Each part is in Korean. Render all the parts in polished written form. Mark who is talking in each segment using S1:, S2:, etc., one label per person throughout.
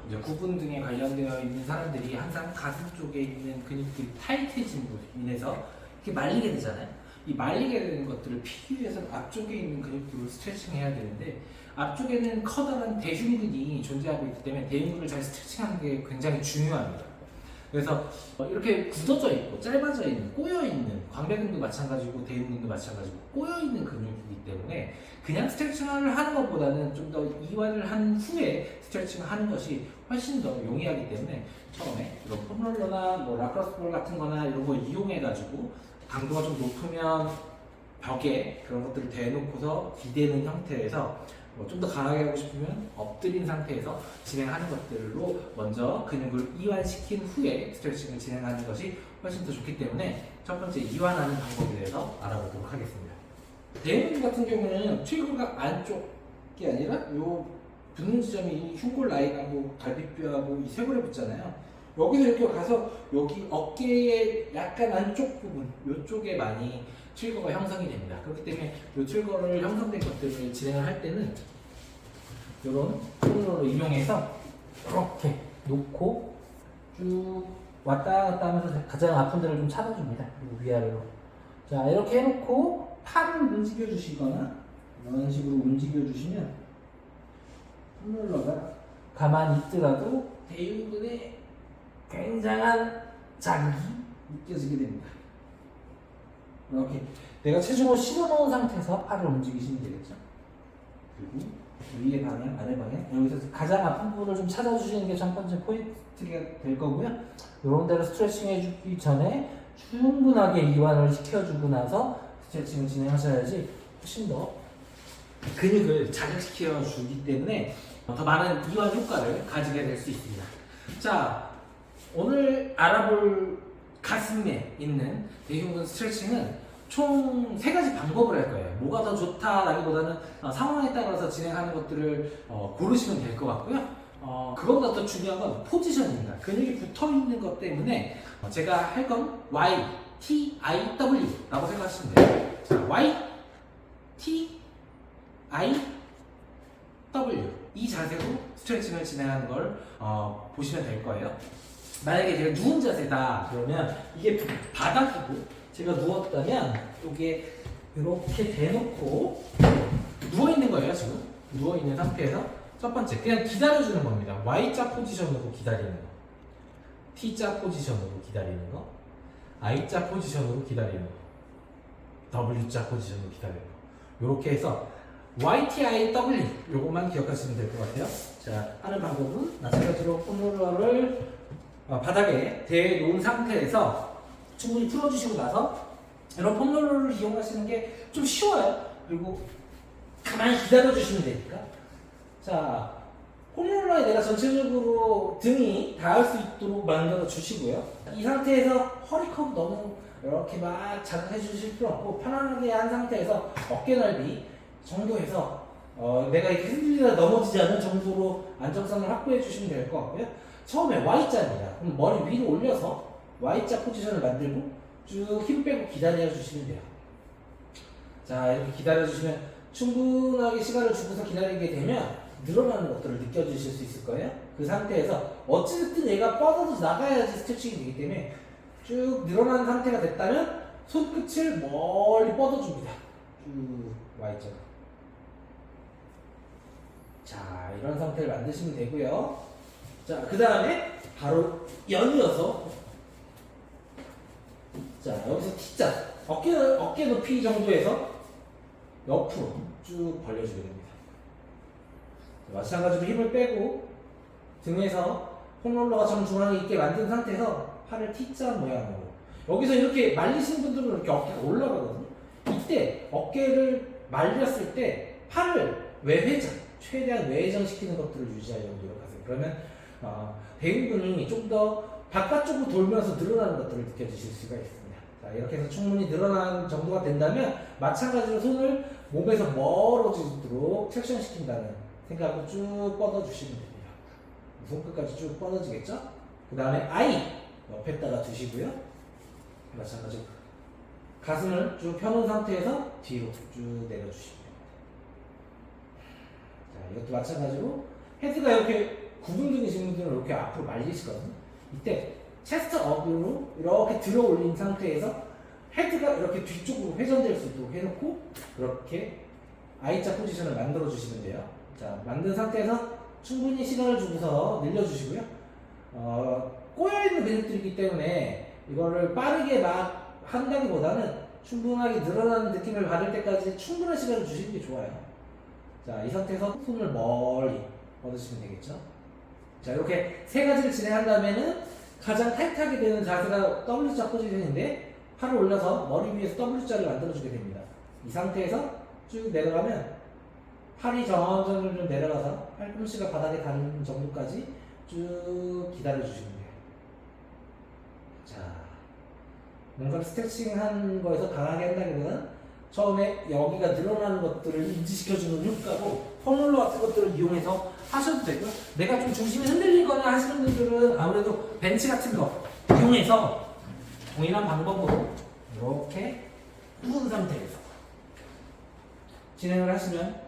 S1: 이제 구분 등에 관련되어 있는 사람들이 항상 가슴 쪽에 있는 근육들이 타이트해짐으로 인해서 이렇게 말리게 되잖아요. 이 말리게 되는 것들을 피기 위해서는 앞쪽에 있는 근육들을 스트레칭해야 되는데 앞쪽에는 커다란 대흉근이 존재하고 있기 때문에 대흉근을 잘 스트레칭하는 게 굉장히 중요합니다. 그래서 이렇게 굳어져 있고 짧아져 있는 꼬여 있는 광배근도 마찬가지고 대흉근도 마찬가지고 꼬여 있는 근육이기 때문에 그냥 스트레칭을 하는 것보다는 좀 더 이완을 한 후에 스트레칭을 하는 것이 훨씬 더 용이하기 때문에 처음에 이런 폼롤러나 뭐 라크로스볼 같은 거나 이런 거 이용해 가지고 강도가 좀 높으면 벽에 그런 것들을 대놓고서 기대는 형태에서 좀 더 강하게 하고 싶으면 엎드린 상태에서 진행하는 것들로 먼저 근육을 이완시킨 후에 스트레칭을 진행하는 것이 훨씬 더 좋기 때문에 첫 번째 이완하는 방법에 대해서 알아보도록 하겠습니다. 대흉근 같은 경우는 트위거가 안쪽이 아니라 요 붙는 지점이 흉골 라인하고 갈비뼈하고 이 쇄골에 붙잖아요. 여기서 이렇게 가서 여기 어깨의 약간 안쪽 부분 이쪽에 많이 트리거가 형성이 됩니다. 그렇기 때문에 이 트리거를 형성된 것들을 진행을 할 때는 이런 폼롤러로 이용해서 이렇게 놓고 쭉 왔다 갔다 하면서 가장 아픈 데를 좀 찾아줍니다. 그리고 위아래로. 자, 이렇게 해놓고 팔을 움직여 주시거나 이런 식으로 움직여 주시면 폼롤러가 가만히 있더라도 대흉근에 굉장한 자극이 느껴지게 됩니다. 이렇게 내가 체중을 실어놓은 상태에서 팔을 움직이시면 되겠죠. 그리고 위에 방향, 아래 방향 여기서 가장 아픈 부분을 좀 찾아주시는 게 첫 번째 포인트가 될 거고요. 이런 데로 스트레칭 해주기 전에 충분하게 이완을 시켜주고 나서 스트레칭을 진행하셔야지 훨씬 더 근육을 자극시켜 주기 때문에 더 많은 이완 효과를 가지게 될 수 있습니다. 자, 오늘 알아볼 가슴에 있는 대흉근 스트레칭은 총 3가지 방법을 할 거예요. 뭐가 더 좋다라기보다는 상황에 따라서 진행하는 것들을 고르시면 될 것 같고요. 그것보다 더 중요한 건 포지션입니다. 근육이 붙어 있는 것 때문에 제가 할 건 Y, T, I, W 라고 생각하시면 돼요. 자, Y, T, I, W 이 자세로 스트레칭을 진행하는 걸 보시면 될 거예요. 만약에 제가 누운 자세다 그러면 이게 바닥이고 제가 누웠다면 여기에 이렇게 대놓고 누워있는 거예요. 지금 누워있는 상태에서 첫 번째 그냥 기다려주는 겁니다. Y자 포지션으로 기다리는 거, T자 포지션으로 기다리는 거, I자 포지션으로 기다리는 거, W자 포지션으로 기다리는 거. 이렇게 해서 Y, T, I, W 요것만 기억하시면 될 것 같아요. 자, 하는 방법은 마찬가지로 폼롤러를 바닥에 대놓은 상태에서 충분히 풀어주시고 나서 이런 폼롤러를 이용하시는 게 좀 쉬워요. 그리고 가만히 기다려주시면 되니까. 자, 폼롤러에 내가 전체적으로 등이 닿을 수 있도록 만들어 주시고요. 이 상태에서 허리컵 너무 이렇게 막 자극해 주실 필요 없고 편안하게 한 상태에서 어깨 넓이 정도에서 내가 이렇게 흔들리다 넘어지지 않는 정도로 안정성을 확보해 주시면 될 것 같고요. 처음에 Y자입니다. 그럼 머리 위로 올려서 Y자 포지션을 만들고 쭉 힘 빼고 기다려 주시면 돼요. 자, 이렇게 기다려 주시면 충분하게 시간을 주고서 기다리게 되면 늘어나는 것들을 느껴주실 수 있을 거예요. 그 상태에서 어찌됐든 얘가 뻗어서 나가야지 스트레칭이 되기 때문에 쭉 늘어난 상태가 됐다면 손끝을 멀리 뻗어줍니다. 쭉 Y자로. 자, 이런 상태를 만드시면 되고요. 자, 그 다음에 바로 연이어서 자, 여기서 T자 어깨 높이 정도에서 옆으로 쭉 벌려주게 됩니다. 마찬가지로 힘을 빼고 등에서 폼롤러가 정중앙에 있게 만든 상태에서 팔을 T자 모양으로 여기서 이렇게 말리시는 분들은 이렇게 어깨가 올라가거든요. 이때 어깨를 말렸을 때 팔을 외회전 최대한 외회전시키는 것들을 유지하려고 노력하세요. 그러면 대흉근이 좀 더 바깥쪽으로 돌면서 늘어나는 것들을 느껴지실 수가 있습니다. 자, 이렇게 해서 충분히 늘어난 정도가 된다면 마찬가지로 손을 몸에서 멀어지도록 트랙션 시킨다는 생각으로 쭉 뻗어주시면 됩니다. 손끝까지 쭉 뻗어지겠죠? 그 다음에 I 옆에다가 두시고요. 마찬가지로 가슴을 쭉 펴놓은 상태에서 뒤로 쭉 내려주시면 됩니다. 자, 이것도 마찬가지로 헤드가 이렇게 구분 중이신 분들은 이렇게 앞으로 말리시거든요. 이때 체스트 업으로 이렇게 들어 올린 상태에서 헤드가 이렇게 뒤쪽으로 회전될 수 있도록 해놓고 이렇게 I자 포지션을 만들어 주시면 돼요. 자, 만든 상태에서 충분히 시간을 주고서 늘려주시고요. 꼬여있는 근육들이기 때문에 이거를 빠르게 막 한다기보다는 충분하게 늘어나는 느낌을 받을 때까지 충분한 시간을 주시는 게 좋아요. 자, 이 상태에서 손을 멀리 뻗으시면 되겠죠. 자, 이렇게 세 가지를 진행한 다음에는 가장 타이트하게 되는 자세가 W자 포지션인데 팔을 올려서 머리 위에서 W자를 만들어주게 됩니다. 이 상태에서 쭉 내려가면 팔이 점점 내려가서 팔꿈치가 바닥에 닿는 정도까지 쭉 기다려주시면 돼요. 자, 뭔가 스트레칭한 거에서 강하게 한다기보다는 처음에 여기가 늘어나는 것들을 인지시켜주는 효과고 폼롤러 같은 것들을 이용해서 하셔도 되고요. 내가 좀 중심이 흔들리거나 하시는 분들은 아무래도 벤치 같은 거 이용해서 동일한 방법으로 이렇게 누운 상태에서 진행을 하시면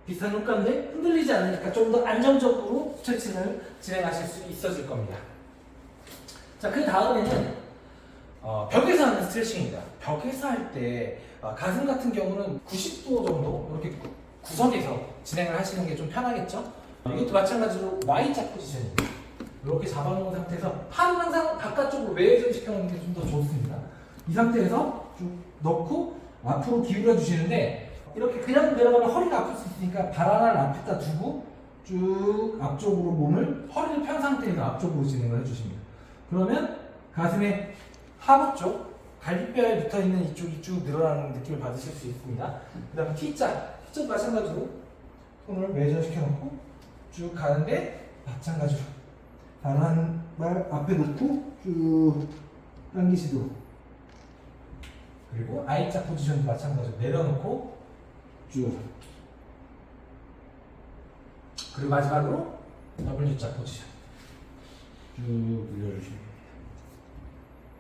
S1: 비슷한 효과인데 흔들리지 않으니까 좀 더 안정적으로 스트레칭을 진행하실 수 있어질 겁니다. 자, 그 다음에는 벽에서 하는 스트레칭입니다. 벽에서 할 때 가슴 같은 경우는 90도 정도 이렇게 구석에서 진행을 하시는 게 좀 편하겠죠? 이것도 마찬가지로 Y자 포지션입니다. 이렇게 잡아놓은 상태에서 팔은 항상 바깥쪽으로 외회전 시켜놓는 게 좀 더 좋습니다. 이 상태에서 쭉 넣고 앞으로 기울여 주시는데 이렇게 그냥 내려가면 허리가 아플 수 있으니까 발 하나를 앞에다 두고 쭉 앞쪽으로 몸을 허리를 편 상태에서 앞쪽으로 진행을 해주십니다. 그러면 가슴의 하부 쪽 갈비뼈에 붙어있는 이쪽이 쭉 늘어나는 느낌을 받으실 수 있습니다. 그 다음에 T자도 마찬가지로 손을 외전시켜 놓고 쭉 가는데 마찬가지로 발 한 발 앞에 놓고 쭉 당기시도록, 그리고 I자 포지션도 마찬가지로 내려놓고 쭉, 그리고 마지막으로 W자 포지션 쭉 늘려주시면 됩니다.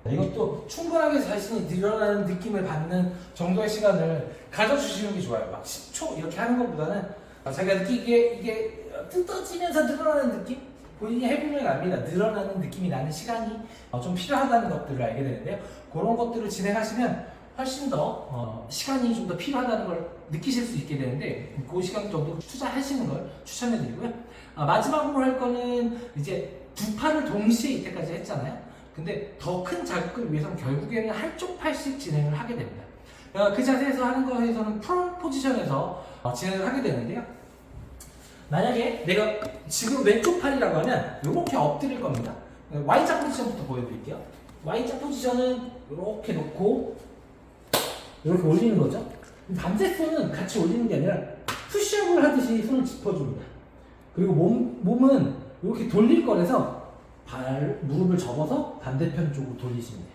S1: 이것도 충분하게 자신이 늘어나는 느낌을 받는 정도의 시간을 가져주시는 게 좋아요. 막 10초 이렇게 하는 것보다는 자기가 느끼기에 이게 뜯어지면서 늘어나는 느낌? 본인이 해보면 압니다. 늘어나는 느낌이 나는 시간이 좀 필요하다는 것들을 알게 되는데요. 그런 것들을 진행하시면 훨씬 더 시간이 좀 더 필요하다는 걸 느끼실 수 있게 되는데 그 시간 정도 투자하시는 걸 추천해 드리고요. 마지막으로 할 거는 이제 두 팔을 동시에 이때까지 했잖아요. 근데 더 큰 자극을 위해서는 결국에는 한쪽 팔씩 진행을 하게 됩니다. 그 자세에서 하는 거에서는 프론 포지션에서 진행을 하게 되는데요. 만약에 내가 지금 왼쪽 팔이라고 하면 이렇게 엎드릴 겁니다. Y자 포지션부터 보여드릴게요. Y자 포지션은 이렇게 놓고 이렇게 올리는 거죠. 반대 손은 같이 올리는 게 아니라 푸시업을 하듯이 손을 짚어줍니다. 그리고 몸은 이렇게 돌릴 거라서 무릎을 접어서 반대편 쪽으로 돌리시면 돼요.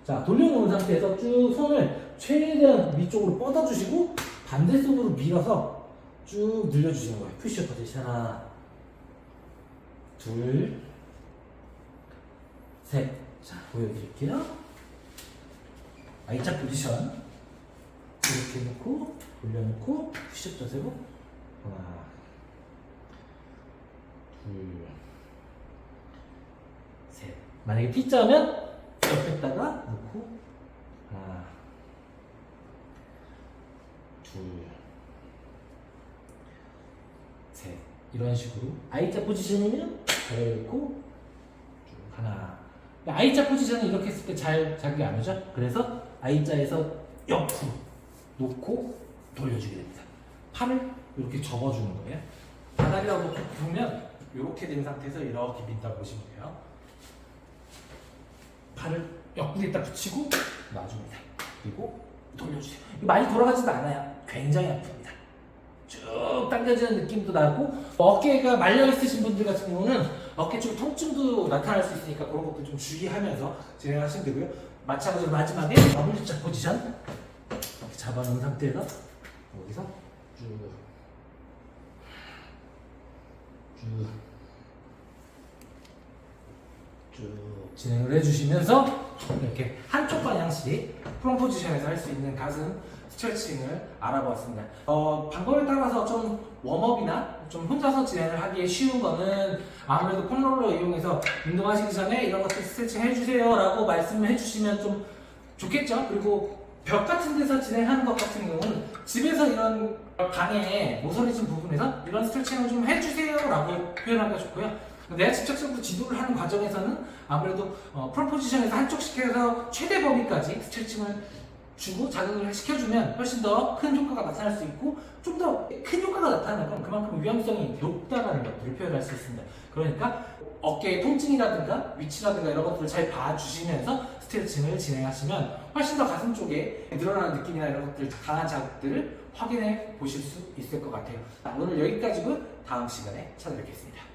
S1: 자, 돌려놓은 상태에서 쭉 손을 최대한 위쪽으로 뻗어주시고 반대손으로 밀어서 쭉 늘려주시는 거예요. 푸시업 하듯이 하나, 둘, 셋. 자, 보여드릴게요. I자 포지션 이렇게 놓고 돌려놓고 푸시업 자세로 하나, 둘, 셋. 만약에 T자면 옆에다가 놓고 하나, 둘, 셋. 이런 식으로 I자 포지션이면 잘 놓고 쭉 하나. I자 포지션은 이렇게 했을 때 잘 자극이 안 오죠? 그래서 I자에서 옆으로 놓고 돌려주게 됩니다. 팔을 이렇게 접어주는 거예요. 바닥이라고 보면 이렇게 된 상태에서 이렇게 민다고 보시면 돼요. 팔을 옆구리에다 붙이고 놔줍니다. 그리고 돌려주세요. 많이 돌아가지도 않아요. 굉장히 아픕니다. 쭉 당겨지는 느낌도 나고, 어깨가 말려 있으신 분들 같은 경우는 어깨 쪽 통증도 나타날 수 있으니까 그런 것도 좀 주의하면서 진행하시면 되고요. 마찬가지로 마지막에 W자 포지션 이렇게 잡아놓은 상태에서 여기서 쭉 쭉 진행을 해주시면서 이렇게 한쪽 방향씩 프론 포지션에서 할 수 있는 가슴 스트레칭을 알아보았습니다. 방법에 따라서 좀 웜업이나 좀 혼자서 진행을 하기에 쉬운 거는 아무래도 폼롤러 이용해서 운동하시기 전에 이런 것들 스트레칭 해주세요 라고 말씀을 해주시면 좀 좋겠죠. 그리고 벽 같은 데서 진행하는 것 같은 경우는 집에서 이런 방에 모서리진 부분에서 이런 스트레칭을 좀 해주세요 라고 표현하기가 좋고요. 내가 직접적으로 지도를 하는 과정에서는 아무래도 프론 포지션에서 한쪽씩 해서 최대 범위까지 스트레칭을 주고 자극을 시켜주면 훨씬 더 큰 효과가 나타날 수 있고 좀 더 큰 효과가 나타나는 건 그만큼 위험성이 높다라는 것들을 표현할 수 있습니다. 그러니까 어깨의 통증이라든가 위치라든가 이런 것들을 잘 봐주시면서 스트레칭을 진행하시면 훨씬 더 가슴 쪽에 늘어나는 느낌이나 이런 것들 강한 자극들을 확인해 보실 수 있을 것 같아요. 오늘 여기까지고 다음 시간에 찾아뵙겠습니다.